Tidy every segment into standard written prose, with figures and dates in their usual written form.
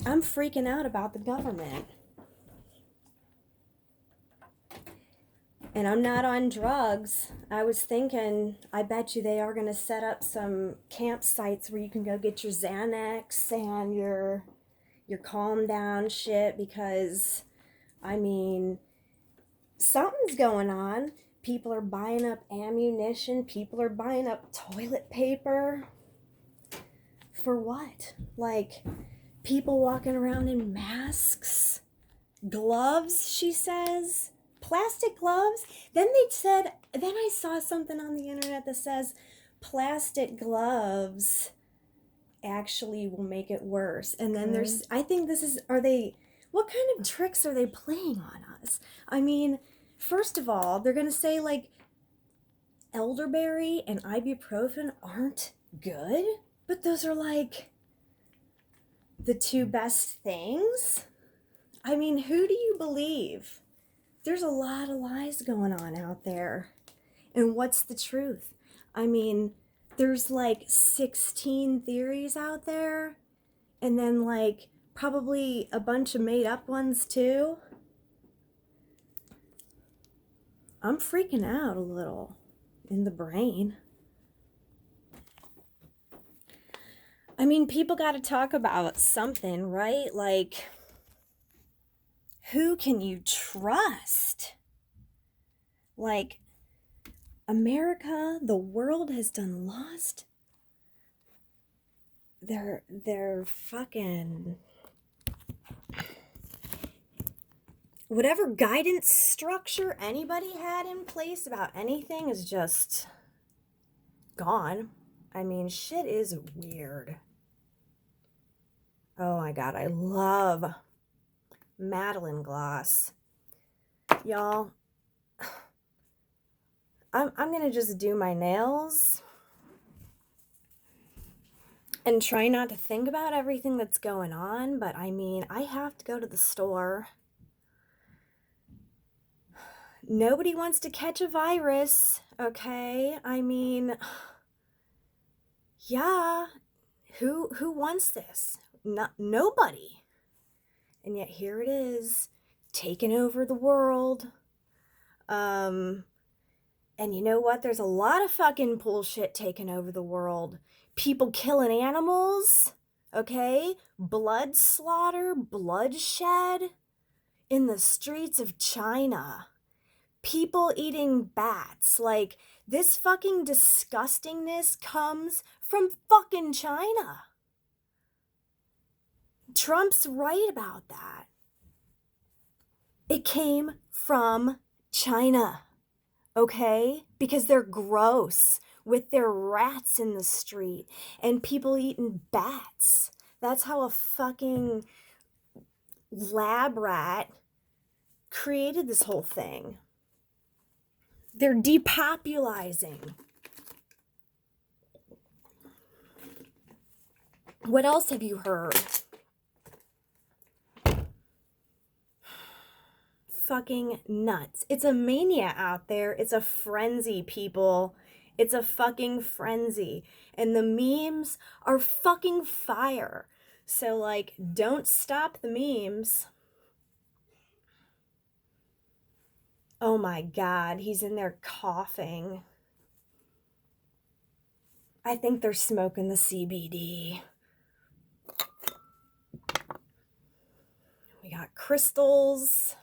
I'm freaking out about the government. And I'm not on drugs. I was thinking, I bet you they are going to set up some campsites where you can go get your Xanax and your calm down shit because, I mean, something's going on. People are buying up ammunition. People are buying up toilet paper. For what? Like, people walking around in masks, gloves, she says, plastic gloves. Then I saw something on the internet that says plastic gloves actually will make it worse. And then I think what kind of tricks are they playing on us? I mean, first of all, they're going to say like elderberry and ibuprofen aren't good, but those are like the two best things. I mean, who do you believe? There's a lot of lies going on out there. And what's the truth? I mean, there's like 16 theories out there, and then like probably a bunch of made up ones too. I'm freaking out a little in the brain. I mean, people got to talk about something, right? Like, who can you trust? Like, America, the world has done lost their fucking whatever guidance structure anybody had in place about anything is just gone. I mean, shit is weird. Oh my God, I love Madeline gloss. Y'all, I'm gonna just do my nails and try not to think about everything that's going on, but I mean, I have to go to the store. Nobody wants to catch a virus, okay? I mean, yeah, who wants this? Nobody. And yet here it is, taking over the world. And you know what? There's a lot of fucking bullshit taking over the world. People killing animals, okay? Blood slaughter, bloodshed in the streets of China. People eating bats. Like, this fucking disgustingness comes from fucking China. Trump's right about that. It came from China, okay? Because they're gross with their rats in the street and people eating bats. That's how a fucking lab rat created this whole thing. They're depopulizing. What else have you heard? Fucking nuts. It's a mania out there. It's a frenzy, people. It's a fucking frenzy. And the memes are fucking fire. So, like, don't stop the memes. Oh my God, he's in there coughing. I think they're smoking the CBD. We got crystals.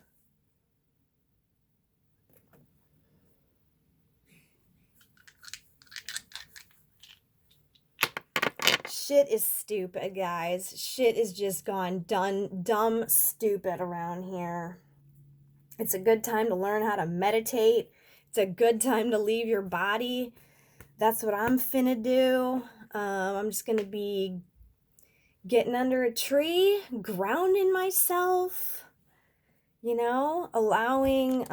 Shit is stupid, guys. Shit is just gone dumb stupid around here. It's a good time to learn how to meditate. It's a good time to leave your body. That's what I'm finna do. I'm just gonna be getting under a tree, grounding myself, you know, allowing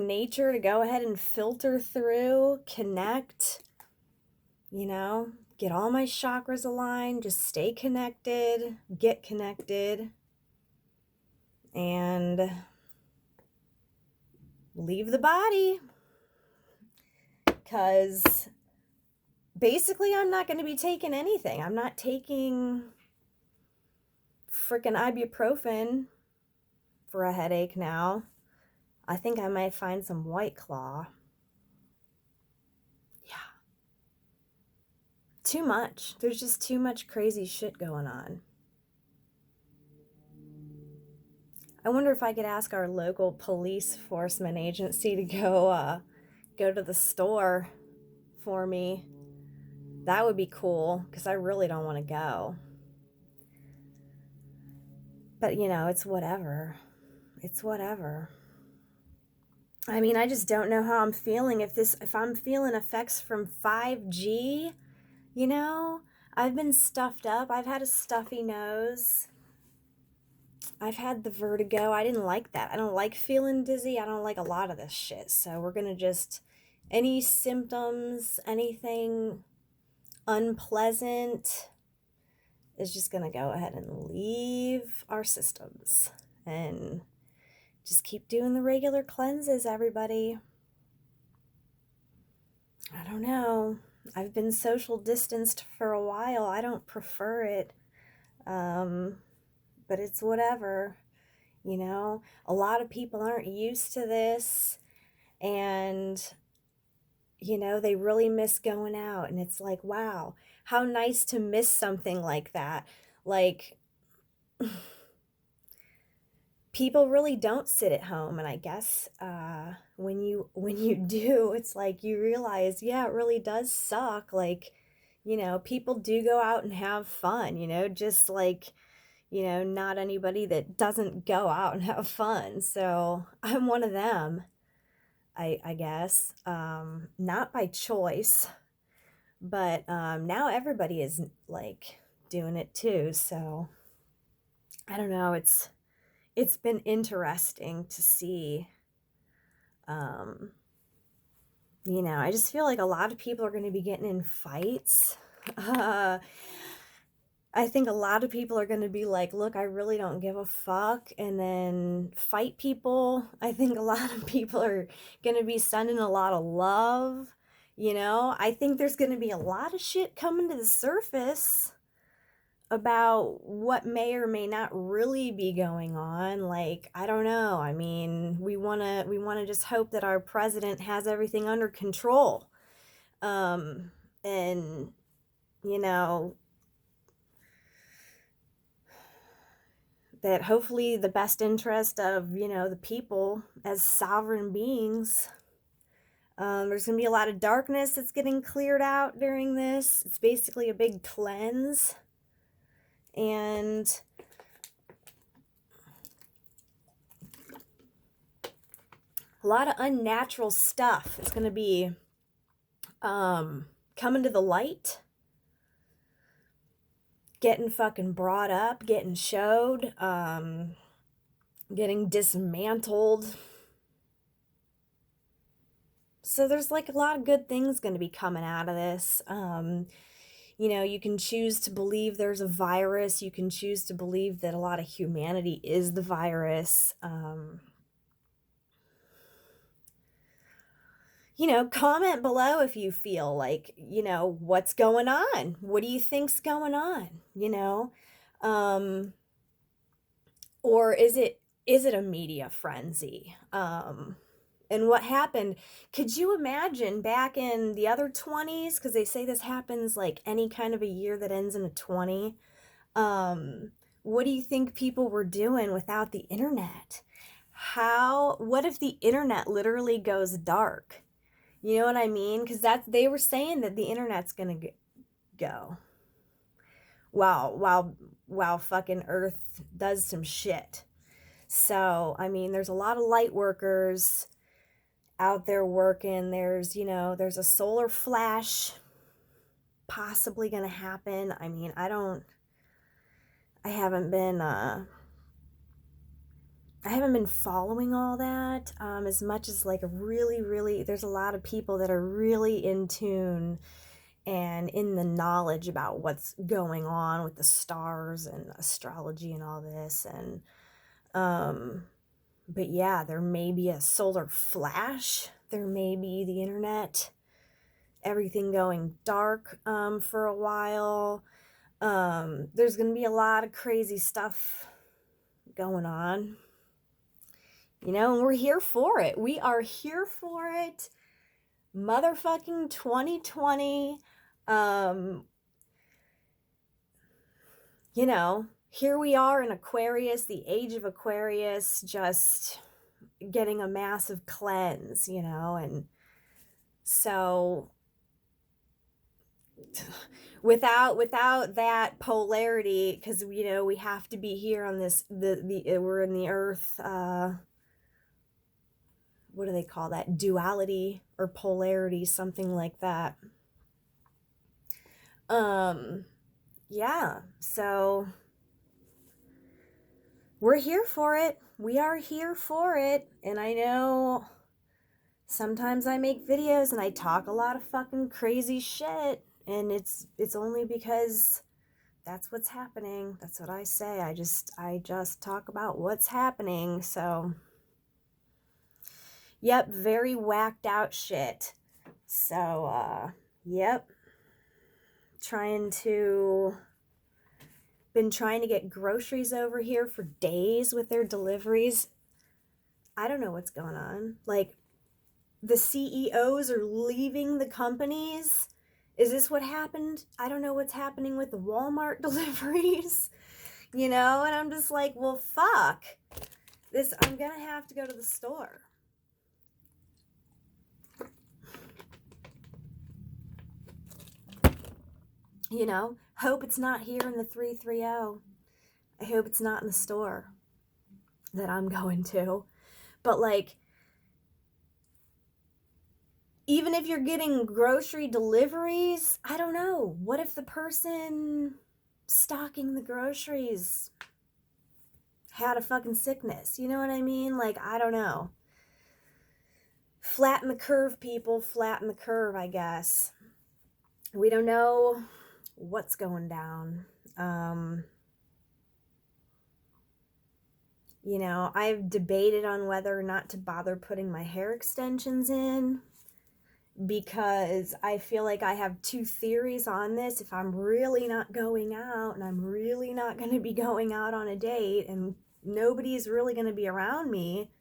nature to go ahead and filter through, connect, you know, get all my chakras aligned, just stay connected, get connected, and leave the body. Because basically, I'm not going to be taking anything. I'm not taking freaking ibuprofen for a headache now. I think I might find some White Claw. Yeah. Too much. There's just too much crazy shit going on. I wonder if I could ask our local police enforcement agency to go to the store for me. That would be cool, because I really don't want to go. But, you know, it's whatever. It's whatever. I mean, I just don't know how I'm feeling. If I'm feeling effects from 5G, you know, I've been stuffed up. I've had a stuffy nose. I've had the vertigo. I didn't like that. I don't like feeling dizzy. I don't like a lot of this shit. So we're going to just, any symptoms, anything unpleasant is just going to go ahead and leave our systems and just keep doing the regular cleanses, everybody. I don't know. I've been social distanced for a while. I don't prefer it. But it's whatever. You know, a lot of people aren't used to this, and, you know, they really miss going out. And it's like, wow, how nice to miss something like that. Like, people really don't sit at home, and I guess when you do, it's like you realize, yeah, it really does suck. Like, you know, people do go out and have fun, you know, just like, you know, not anybody that doesn't go out and have fun. So I'm one of them, I guess, not by choice, but now everybody is like doing it too. So I don't know. It's been interesting to see. You know, I just feel like a lot of people are going to be getting in fights. I think a lot of people are going to be like, look, I really don't give a fuck, and then fight people. I think a lot of people are going to be sending a lot of love. You know, I think there's going to be a lot of shit coming to the surface about what may or may not really be going on. Like, I don't know. I mean, we want to just hope that our president has everything under control. And, you know, that hopefully the best interest of, you know, the people as sovereign beings. There's going to be a lot of darkness that's getting cleared out during this. It's basically a big cleanse. And a lot of unnatural stuff is going to be coming to the light, getting fucking brought up, getting showed, getting dismantled. So there's like a lot of good things going to be coming out of this. You know, you can choose to believe there's a virus. You can choose to believe that a lot of humanity is the virus. You know, comment below if you feel like, you know, what's going on? What do you think's going on? You know? Or is it a media frenzy? And what happened? Could you imagine back in the other 20s? Because they say this happens like any kind of a year that ends in a 20. What do you think people were doing without the internet? What if the internet literally goes dark? You know what I mean? Because they were saying that the internet's gonna go while fucking Earth does some shit. So, I mean, there's a lot of light workers out there working. There's, you know, there's a solar flash possibly gonna happen. I mean, I haven't been following all that as much as like really, there's a lot of people that are really in tune and in the knowledge about what's going on with the stars and astrology and all this. And but yeah, there may be a solar flash. There may be the internet everything going dark for a while. There's going to be a lot of crazy stuff going on. You know, and we're here for it. We are here for it. Motherfucking 2020. You know, here we are in Aquarius, the age of Aquarius, just getting a massive cleanse, you know, and so without that polarity, because you know we have to be here on this we're in the earth, what do they call that, duality or polarity, something like that. Yeah, so we're here for it. We are here for it. And I know sometimes I make videos and I talk a lot of fucking crazy shit, and it's only because that's what's happening. That's what I say. I just talk about what's happening. So yep, very whacked out shit. So yep. Been trying to get groceries over here for days with their deliveries. I don't know what's going on. Like, the CEOs are leaving the companies. Is this what happened? I don't know what's happening with the Walmart deliveries, you know? And I'm just like, well, fuck this. I'm gonna have to go to the store. You know, hope it's not here in the 330. I hope it's not in the store that I'm going to. But like, even if you're getting grocery deliveries, I don't know. What if the person stocking the groceries had a fucking sickness? You know what I mean? Like, I don't know. Flatten the curve, people. Flatten the curve, I guess. We don't know what's going down. You know, I've debated on whether or not to bother putting my hair extensions in, because I feel like I have two theories on this. If I'm really not going out and I'm really not going to be going out on a date and nobody's really going to be around me,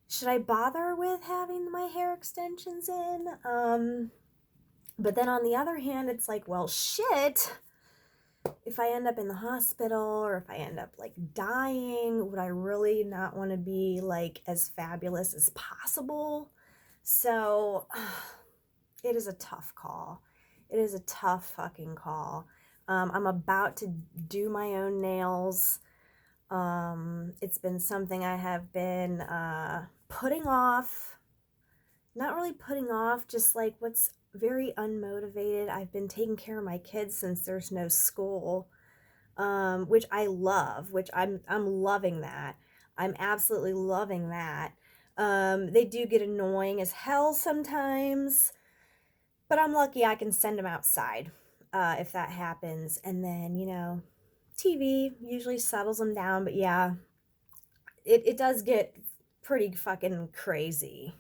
should I bother with having my hair extensions in? But then on the other hand, it's like, well, shit, if I end up in the hospital or if I end up like dying, would I really not want to be like as fabulous as possible? So it is a tough call. It is a tough fucking call. I'm about to do my own nails. It's been something I have been putting off. Not really putting off, just like what's very unmotivated. I've been taking care of my kids since there's no school, which I love, which I'm loving that. I'm absolutely loving that. They do get annoying as hell sometimes, but I'm lucky I can send them outside if that happens. And then, you know, TV usually settles them down. But yeah, it does get pretty fucking crazy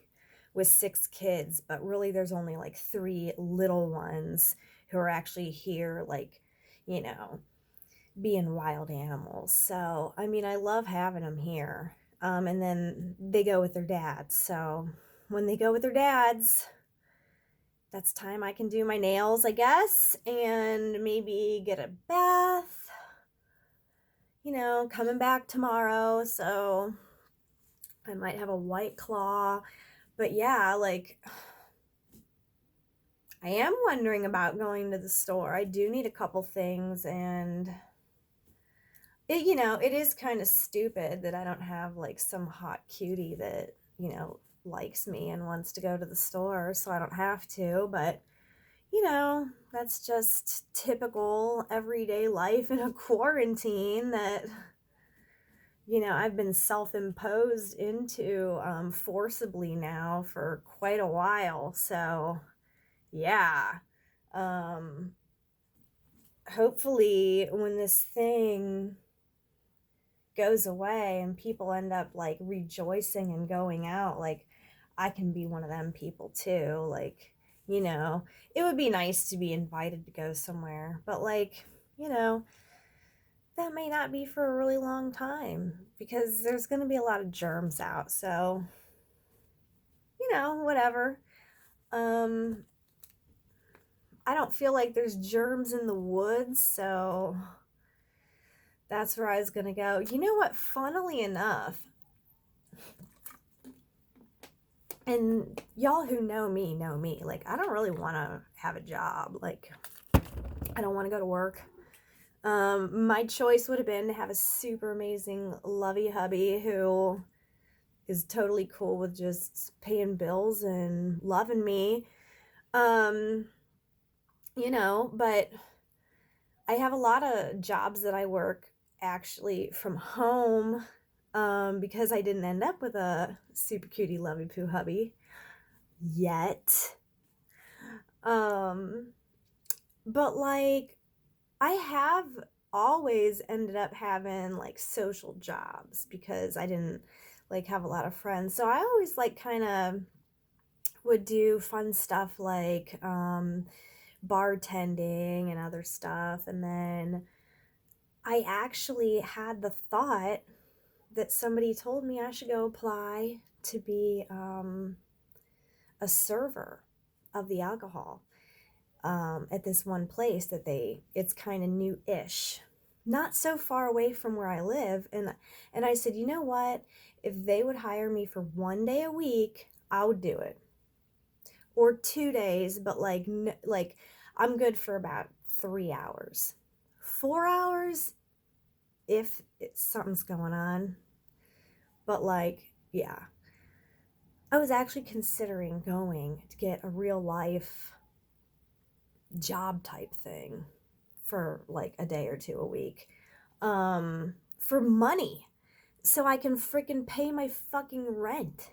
with 6 kids. But really, there's only like 3 little ones who are actually here, like, you know, being wild animals. So, I mean, I love having them here. And then they go with their dads. So when they go with their dads, that's time I can do my nails, I guess, and maybe get a bath, you know, coming back tomorrow. So I might have a White Claw. But yeah, like, I am wondering about going to the store. I do need a couple things, and it, you know, it is kind of stupid that I don't have like some hot cutie that, you know, likes me and wants to go to the store, so I don't have to. But you know, that's just typical everyday life in a quarantine that, you know, I've been self-imposed into forcibly now for quite a while. So yeah, hopefully when this thing goes away and people end up like rejoicing and going out, like I can be one of them people too. Like, you know, it would be nice to be invited to go somewhere, but like, you know, that may not be for a really long time because there's going to be a lot of germs out. So, you know, whatever. Um, I don't feel like there's germs in the woods, so that's where I was going to go. You know what? Funnily enough, and y'all who know me, like, I don't really want to have a job. Like, I don't want to go to work. My choice would have been to have a super amazing, lovey hubby who is totally cool with just paying bills and loving me. You know, but I have a lot of jobs that I work actually from home, because I didn't end up with a super cutie lovey poo hubby yet. But like, I have always ended up having like social jobs because I didn't like have a lot of friends. So I always like kind of would do fun stuff like bartending and other stuff. And then I actually had the thought that somebody told me I should go apply to be a server of the alcohol at this one place that it's kind of new-ish, not so far away from where I live. And I said, you know what? If they would hire me for 1 day a week, I would do it. Or 2 days, but like I'm good for about 3 hours. 4 hours if something's going on. But like, yeah. I was actually considering going to get a real life job type thing for like a day or two a week, for money, so I can freaking pay my fucking rent.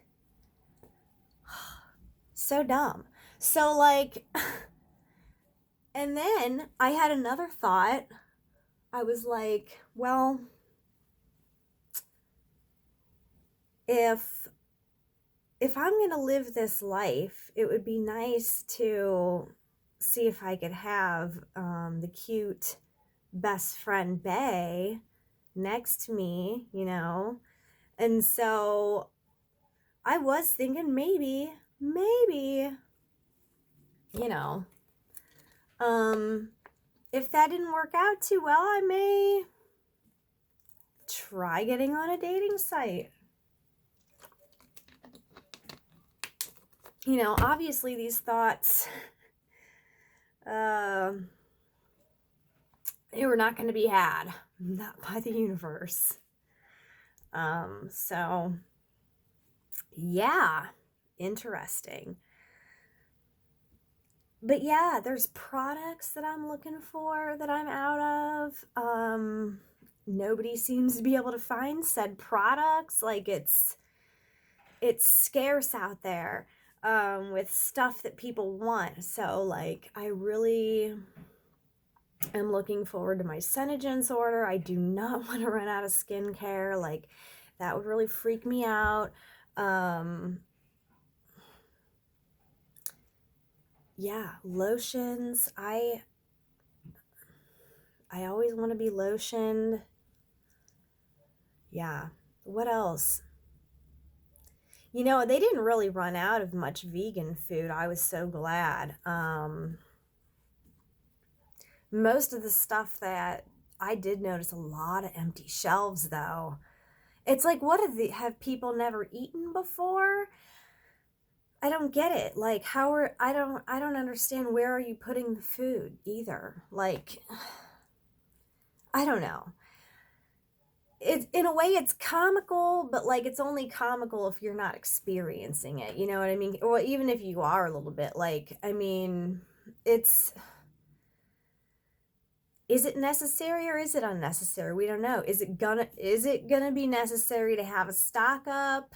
So dumb. So like, and then I had another thought. I was like, well, if I'm going to live this life, it would be nice to see if I could have the cute best friend Bay next to me, you know? And so I was thinking maybe, you know, if that didn't work out too well, I may try getting on a dating site. You know, obviously these thoughts, they were not going to be had, not by the universe. So yeah, interesting. But yeah, there's products that I'm looking for that I'm out of. Nobody seems to be able to find said products. Like it's scarce out there, with stuff that people want. So like, I really am looking forward to my Senegence order. I do not want to run out of skincare. Like, that would really freak me out. Yeah, lotions. I always want to be lotioned. Yeah. What else? You know, they didn't really run out of much vegan food. I was so glad. Most of the stuff that I did notice a lot of empty shelves though. It's like, what have people never eaten before? I don't get it. Like, I don't understand, where are you putting the food either? Like, I don't know. It's, in a way, it's comical, but like, it's only comical if you're not experiencing it. You know what I mean? Or even if you are a little bit, like, I mean, is it necessary or is it unnecessary? We don't know. Is it gonna be necessary to have a stock up?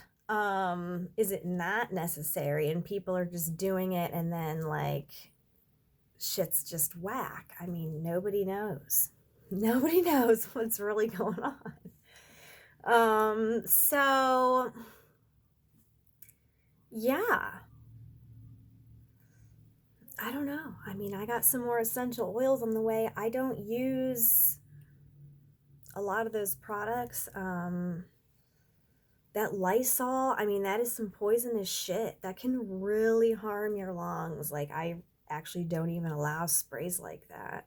Is it not necessary and people are just doing it and then like shit's just whack? I mean, nobody knows. Nobody knows what's really going on. So yeah. I don't know. I mean, I got some more essential oils on the way. I don't use a lot of those products. That Lysol, I mean, that is some poisonous shit. That can really harm your lungs. Like, I actually don't even allow sprays like that.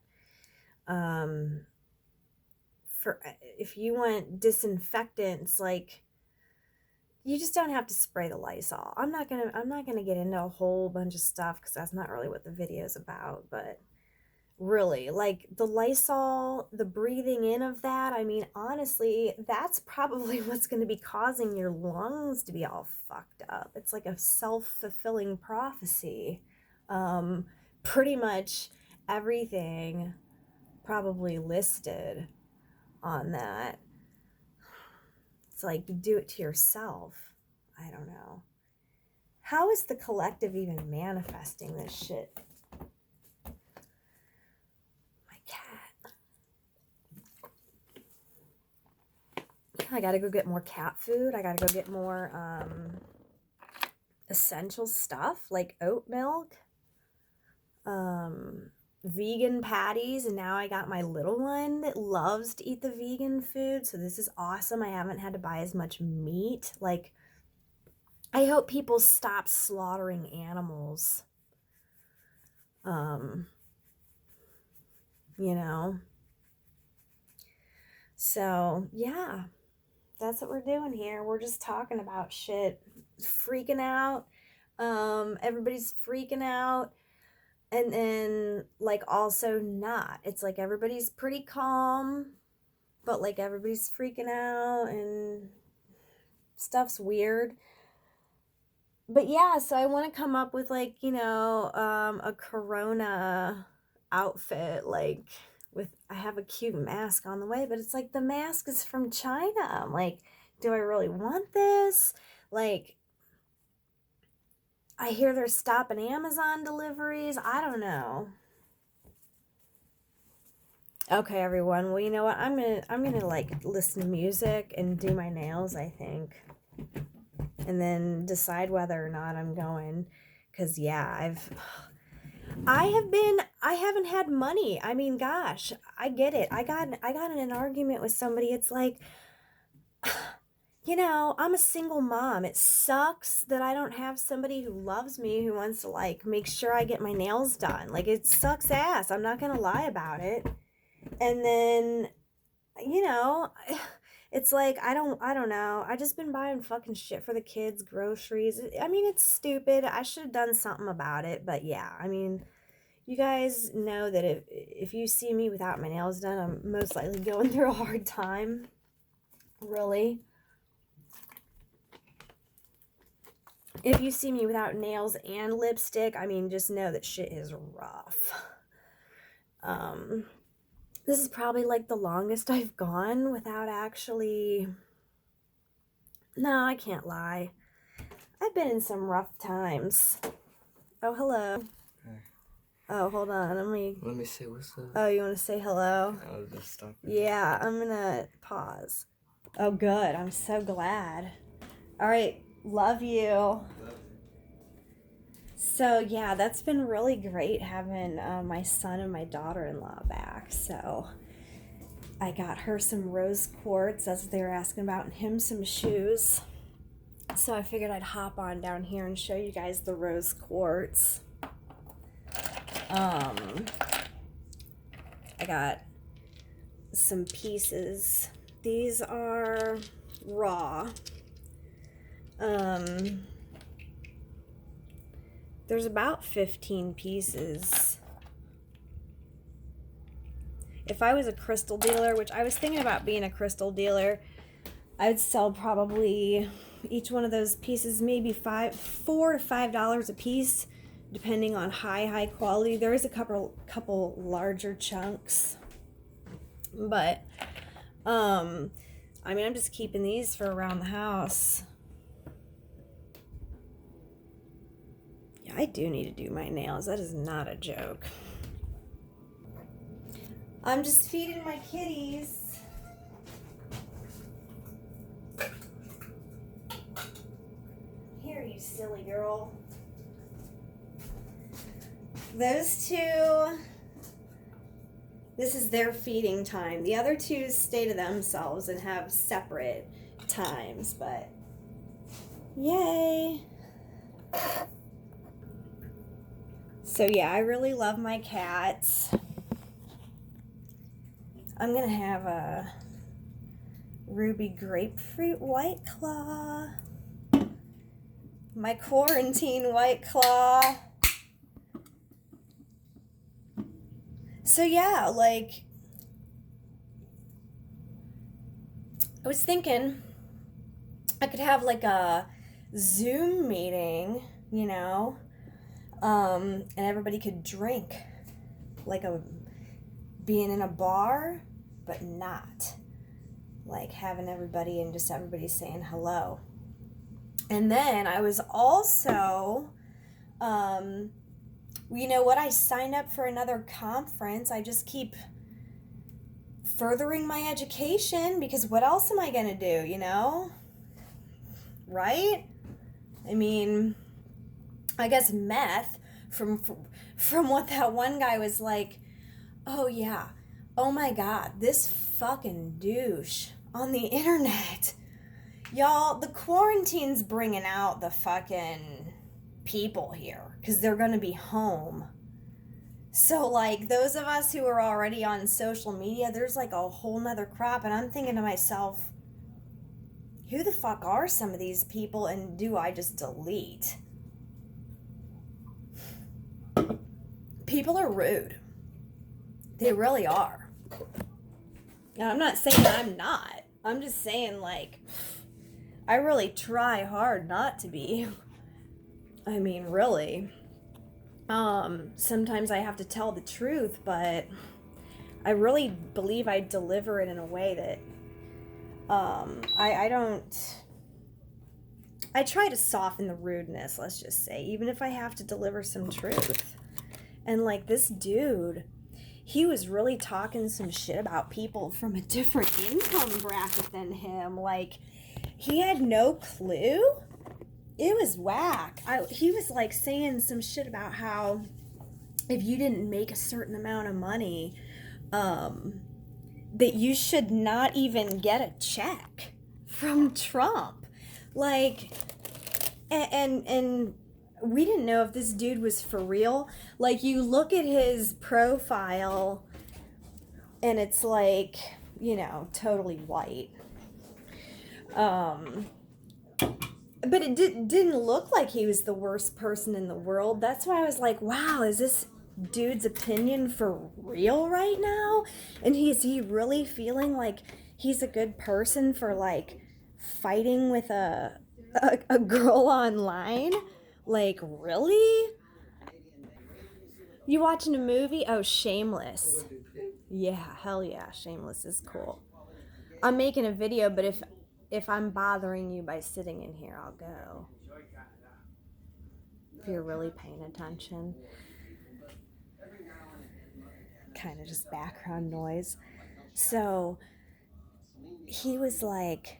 For if you want disinfectants, like, you just don't have to spray the Lysol. I'm not gonna get into a whole bunch of stuff because that's not really what the video is about, but really, like, the Lysol, the breathing in of that, I mean, honestly, that's probably what's going to be causing your lungs to be all fucked up. It's like a self-fulfilling prophecy. Pretty much everything probably listed on that. It's like, do it to yourself. I don't know. How is the collective even manifesting this shit? I gotta go get more cat food. I gotta go get more essential stuff like oat milk, vegan patties, and now I got my little one that loves to eat the vegan food, so this is awesome. I haven't had to buy as much meat. Like, I hope people stop slaughtering animals. You know. So, yeah. That's what we're doing here. We're just talking about shit, freaking out. Everybody's freaking out, and then, like, also not. It's like everybody's pretty calm, but like everybody's freaking out and stuff's weird. But yeah, so I want to come up with, like, you know, a Corona outfit, like, with, I have a cute mask on the way, but it's like, the mask is from China. I'm like, do I really want this? Like, I hear they're stopping Amazon deliveries. I don't know. Okay, everyone. Well, you know what? I'm gonna like listen to music and do my nails, I think, and then decide whether or not I'm going. Cause yeah, I haven't had money. I mean, gosh, I get it. I got in an argument with somebody. It's like, you know, I'm a single mom. It sucks that I don't have somebody who loves me, who wants to, like, make sure I get my nails done. Like, it sucks ass. I'm not gonna lie about it. And then, you know, it's like, I don't know. I just been buying fucking shit for the kids, groceries. I mean, it's stupid. I should have done something about it. But yeah, I mean, you guys know that if you see me without my nails done, I'm most likely going through a hard time. Really. If you see me without nails and lipstick, I mean, just know that shit is rough. This is probably like the longest I've gone without actually... No, I can't lie. I've been in some rough times. Oh, hello. Hey. Oh, hold on. Let me say what's up. Oh, you want to say hello? I was just stopping. Yeah, I'm gonna pause. Oh, good. I'm so glad. All right. Love you. So, yeah, that's been really great having my son and my daughter-in-law back. So, I got her some rose quartz, as they were asking about, and him some shoes. So, I figured I'd hop on down here and show you guys the rose quartz. I got some pieces. These are raw. There's about 15 pieces. If I was a crystal dealer, which I was thinking about being a crystal dealer, I'd sell probably each one of those pieces maybe $4 to $5 a piece, depending on high quality. There is a couple larger chunks, but I mean, I'm just keeping these for around the house. Yeah, I do need to do my nails. That is not a joke. I'm just feeding my kitties. Here, you silly girl. those two, this is their feeding time. The other two stay to themselves and have separate times, but yay. So yeah, I really love my cats. I'm gonna have a Ruby Grapefruit White Claw. My quarantine White Claw. So yeah, like, I was thinking I could have like a Zoom meeting, you know, and everybody could drink, like being in a bar, but not like having everybody and just everybody saying hello. And then I was also, you know what, I signed up for another conference. I just keep furthering my education, because what else am I gonna do, you know? Right? I mean, I guess meth, from what that one guy was like, oh yeah, oh my god, this fucking douche on the internet. Y'all, the quarantine's bringing out the fucking people here, because they're gonna be home. So, like, those of us who are already on social media, there's like a whole nother crop, and I'm thinking to myself, who the fuck are some of these people, and do I just delete? People are rude. They really are. Now, I'm not saying that I'm not. I'm just saying, like, I really try hard not to be. I mean, really. Sometimes I have to tell the truth, but I really believe I deliver it in a way that, I try to soften the rudeness, let's just say, even if I have to deliver some truth. And like this dude, he was really talking some shit about people from a different income bracket than him. Like, he had no clue. It was whack. He was like saying some shit about how if you didn't make a certain amount of money, that you should not even get a check from Trump. Like, and we didn't know if this dude was for real. Like, you look at his profile and it's like, you know, totally white. But it didn't look like he was the worst person in the world. That's why I was like, wow, is this dude's opinion for real right now? And is he really feeling like he's a good person for, like, fighting with a girl online? Like, really? You watching a movie? Oh, Shameless. Yeah, hell yeah, Shameless is cool. I'm making a video, but if I'm bothering you by sitting in here, I'll go. If you're really paying attention. Kind of just background noise. So, he was like,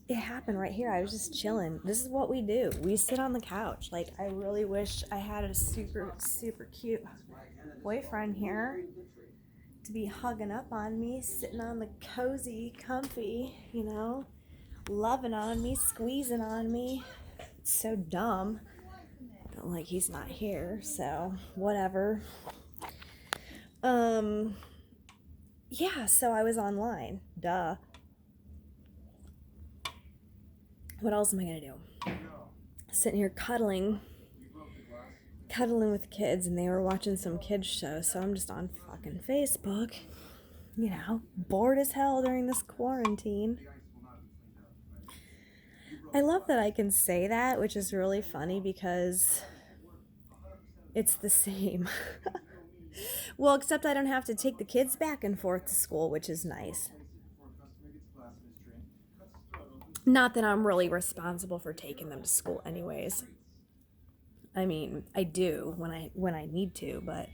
it happened right here. I was just chilling. This is what we do. We sit on the couch. Like, I really wish I had a super, super cute boyfriend here to be hugging up on me, sitting on the cozy, comfy, you know, loving on me, squeezing on me. It's so dumb. But, like, he's not here, so whatever. Yeah, so I was online. Duh. What else am I gonna do? Sitting here cuddling with the kids, and they were watching some kids show, so I'm just on fucking Facebook, you know, bored as hell during this quarantine. I love that I can say that, which is really funny because it's the same. Well, except I don't have to take the kids back and forth to school, which is nice. Not that I'm really responsible for taking them to school anyways. I mean, I do when I need to, but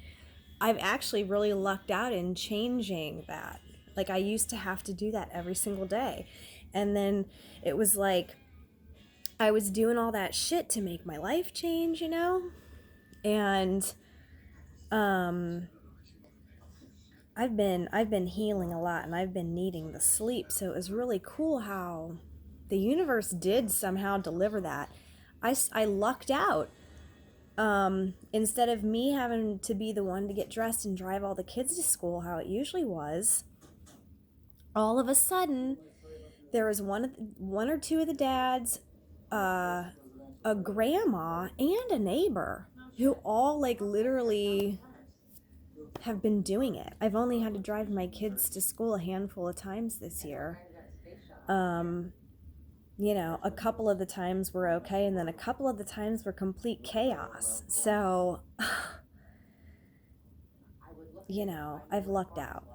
I've actually really lucked out in changing that. Like, I used to have to do that every single day. And then it was like I was doing all that shit to make my life change, you know? And I've been healing a lot, and I've been needing the sleep. So it was really cool how the universe did somehow deliver that. I lucked out. Instead of me having to be the one to get dressed and drive all the kids to school, how it usually was, all of a sudden there was one or two of the dads, a grandma, and a neighbor who all like literally have been doing it. I've only had to drive my kids to school a handful of times this year. You know, a couple of the times were okay, and then a couple of the times were complete chaos. So, you know, I've lucked out.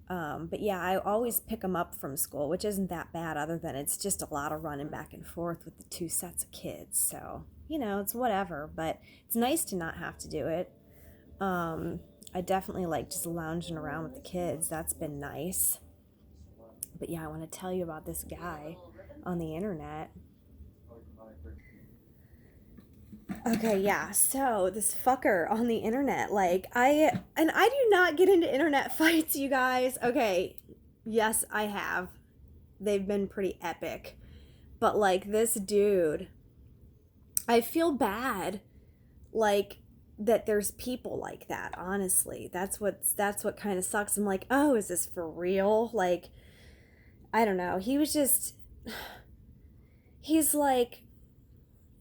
But yeah, I always pick them up from school, which isn't that bad, other than it's just a lot of running back and forth with the two sets of kids. So, you know, it's whatever, but it's nice to not have to do it. I definitely like just lounging around with the kids. That's been nice. But yeah, I want to tell you about this guy on the internet. Okay, yeah. So this fucker on the internet, like I do not get into internet fights, you guys. Okay. Yes, I have. They've been pretty epic. But like this dude, I feel bad like that there's people like that, honestly. That's what kind of sucks. I'm like, "Oh, is this for real?" Like I don't know. He's like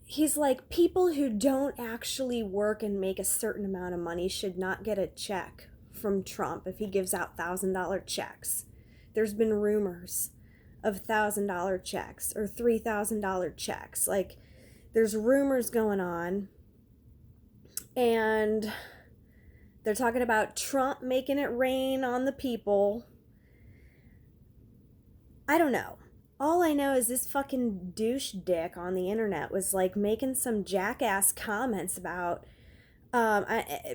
he's like people who don't actually work and make a certain amount of money should not get a check from Trump if he gives out $1,000 checks. There's been rumors of $1,000 checks or $3,000 checks. Like there's rumors going on, and they're talking about Trump making it rain on the people. I don't know. All I know is this fucking douche dick on the internet was like making some jackass comments about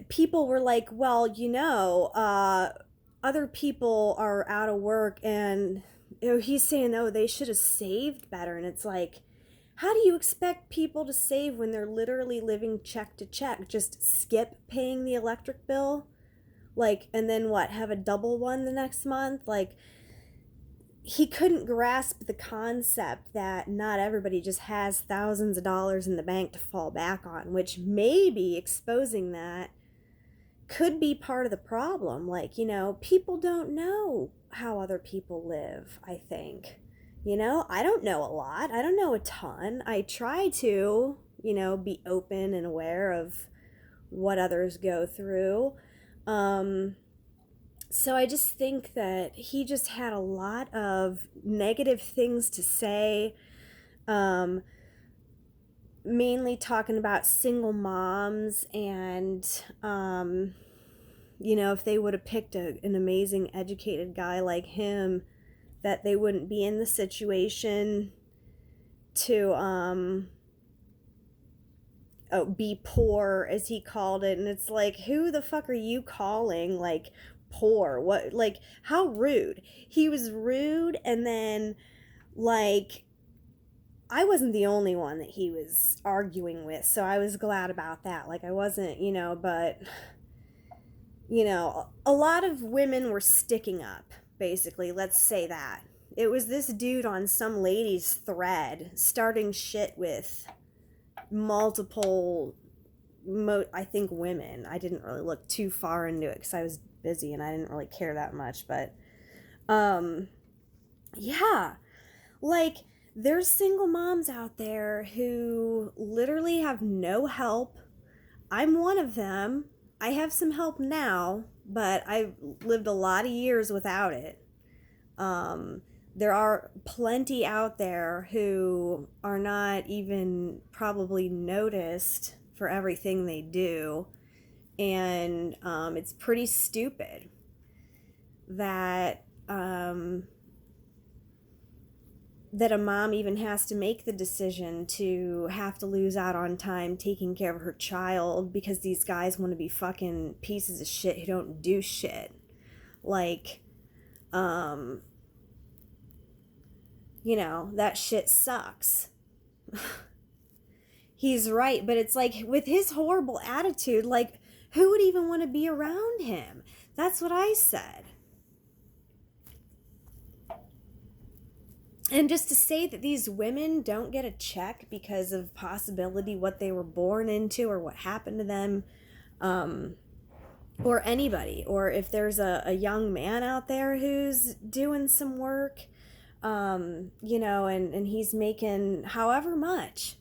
people were like, well, you know, other people are out of work, and you know, he's saying, oh, they should have saved better. And it's like, how do you expect people to save when they're literally living check to check? Just skip paying the electric bill? Like, and then what, have a double one the next month? Like, he couldn't grasp the concept that not everybody just has thousands of dollars in the bank to fall back on, which maybe exposing that could be part of the problem. Like, you know, people don't know how other people live, I think. You know, I don't know a lot. I don't know a ton. I try to, you know, be open and aware of what others go through. So I just think that he just had a lot of negative things to say, mainly talking about single moms and, you know, if they would have picked an amazing educated guy like him, that they wouldn't be in the situation to be poor, as he called it. And it's like, who the fuck are you calling like poor? What, like, how rude. He was rude. And then like I wasn't the only one that he was arguing with, so I was glad about that. Like I wasn't, you know, but you know, a lot of women were sticking up, basically. Let's say that. It was this dude on some lady's thread starting shit with multiple, I think, women. I didn't really look too far into it because I was busy and I didn't really care that much. But, yeah. Like, there's single moms out there who literally have no help. I'm one of them. I have some help now, but I've lived a lot of years without it. There are plenty out there who are not even probably noticed for everything they do. And it's pretty stupid that that a mom even has to make the decision to have to lose out on time taking care of her child because these guys want to be fucking pieces of shit who don't do shit. Like, you know, that shit sucks. he's right. But it's like, with his horrible attitude, like, who would even want to be around him? That's what I said. And just to say that these women don't get a check because of possibility what they were born into or what happened to them, or anybody, or if there's a young man out there who's doing some work, you know, and he's making however much.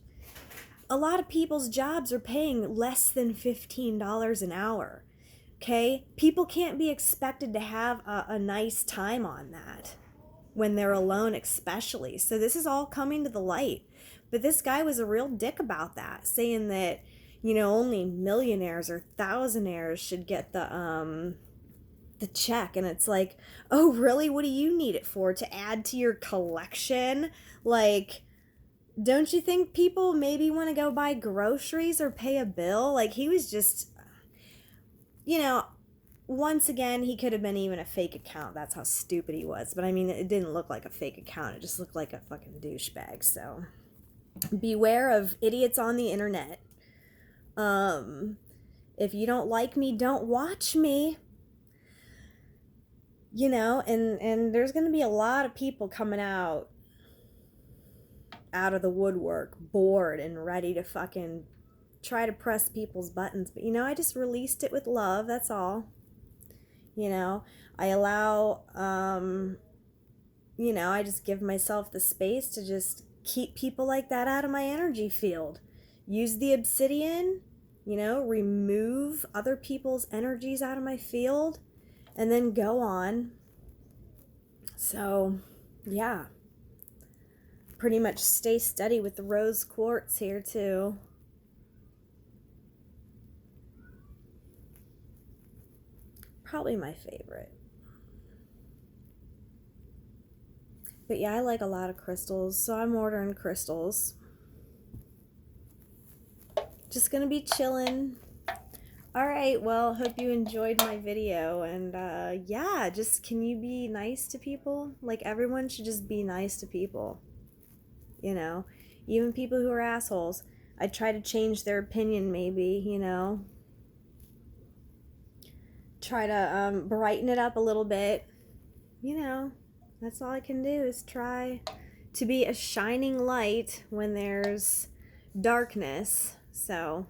A lot of people's jobs are paying less than $15 an hour. Okay? People can't be expected to have a nice time on that when they're alone, especially. So this is all coming to the light. But this guy was a real dick about that, saying that, you know, only millionaires or thousandaires should get the check. And it's like, oh, really? What do you need it for? To add to your collection? Like, don't you think people maybe want to go buy groceries or pay a bill? Like, he was just, you know, once again, he could have been even a fake account. That's how stupid he was. But I mean, it didn't look like a fake account. It just looked like a fucking douchebag. So beware of idiots on the internet. If you don't like me, don't watch me. You know, and there's going to be a lot of people coming out of the woodwork, bored and ready to fucking try to press people's buttons. But, you know, I just released it with love. That's all. You know, I allow, you know, I just give myself the space to just keep people like that out of my energy field. Use the obsidian, you know, remove other people's energies out of my field, and then go on. So, yeah. Pretty much stay steady with the rose quartz here, too. Probably my favorite. But yeah, I like a lot of crystals, so I'm ordering crystals. Just gonna be chilling. Alright, well, hope you enjoyed my video, and yeah, just, can you be nice to people? Like, everyone should just be nice to people. You know? Even people who are assholes. I try to change their opinion, maybe, you know? Try to brighten it up a little bit. You know, that's all I can do, is try to be a shining light when there's darkness. So,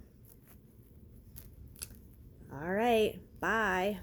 all right, bye.